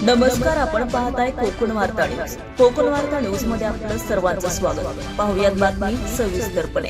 नमस्कार, आपण पाहताय कोकण वार्ता न्यूज. कोकण वार्ता न्यूज मध्ये आपलं सर्वांचं स्वागत. पाहुयात बातमी सविस्तरपणे.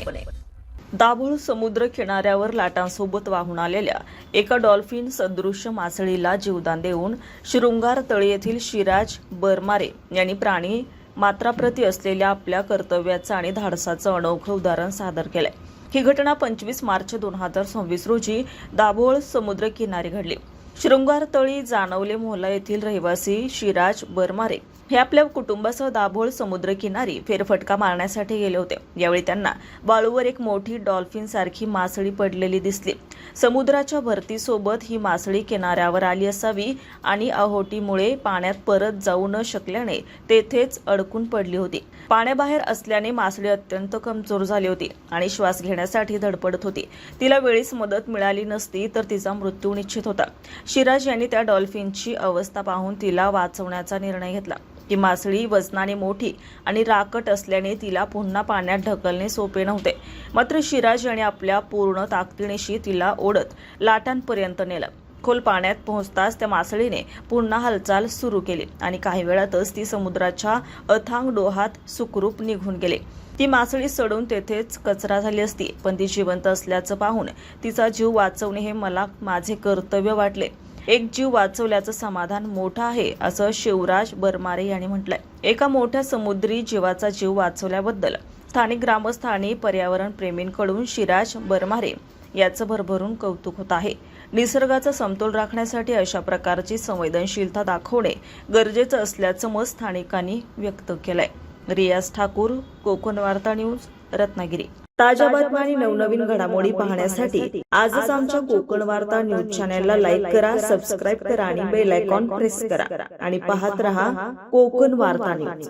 दाभोळ समुद्र किनाऱ्यावर लाटांसोबत वाहून आलेल्या एका डॉल्फिन सदृश्य मासळीला जीवदान देऊन शृंगार तळी येथील शिराज बरमारे यांनी प्राणी मात्राप्रती असलेल्या आपल्या कर्तव्याचं आणि धाडसाचं अनोखं उदाहरण सादर केलंय. ही घटना 25 मार्च 2026 रोजी दाभोळ समुद्र किनारी घडली. शृंगार तळी जानवले मोहल्ला येथील रहिवासी शिराज बरमारे हे आपल्या कुटुंबासह दाभोळ समुद्र किनारी फेरफटका मारण्यासाठी गेले होते. यावेळी त्यांना वाळूवर एक मोठी डॉल्फिन सारखी मासळी पडलेली दिसली. समुद्राच्या भरतीसोबत ही मासळी किनाऱ्यावर आली असावी आणि अहोटीमुळे पाण्यात परत जाऊ न शकल्याने तेथेच अडकून पडली होती. पाण्याबाहेर असल्याने मासळी अत्यंत कमजोर झाली होती आणि श्वास घेण्यासाठी धडपडत होती. तिला वेळीच मदत मिळाली नसती तर तिचा मृत्यू निश्चित होता. शिराज यांनी त्या डॉल्फिनची अवस्था पाहून तिला वाचवण्याचा निर्णय घेतला. ती मासळी वजनाने मोठी आणि राकट असल्याने तिला पुन्हा पाण्यात ढकलणे सोपे नव्हते. मात्र शिराज यांनी आपल्या पूर्ण ताकदीनिशी तिला ओढत लाटांपर्यंत नेलं. खोल पाण्यात पोहोचताच त्या मासळीने पुन्हा हालचाल सुरू केली आणि काही वेळातच ती समुद्राच्या अथांग डोहात सुखरूप निघून गेली. ती मासळी सडून तेथेच कचरा झाली असती, पण ती जिवंत असल्याचं पाहून तिचा जीव वाचवणे हे मला माझे कर्तव्य वाटले. एक जीव वाचवल्याचं समाधान मोठं आहे, असं शिवराज बरमारे यांनी म्हटलंय. एका मोठ्या समुद्री जीवाचा जीव वाचवल्याबद्दल स्थानिक ग्रामस्थ आणि पर्यावरण प्रेमींकडून शिराज बरमारे याचं भरभरून कौतुक होत आहे. निसर्गाचा समतोल राखण्यासाठी अशा प्रकारची संवेदनशीलता दाखवणे गरजेचं असल्याचं मत स्थानिकांनी व्यक्त केलंय. रियाज ठाकूर, कोकण वार्ता न्यूज, रत्नागिरी. ताज्या बातम्या आणि नवनवीन घडामोडी पाहण्यासाठी आजच आमच्या कोकण वार्ता न्यूज चॅनलला लाईक करा, सबस्क्राईब करा आणि बेल आयकॉन प्रेस करा आणि पाहत रहा कोकण वार्ता न्यूज.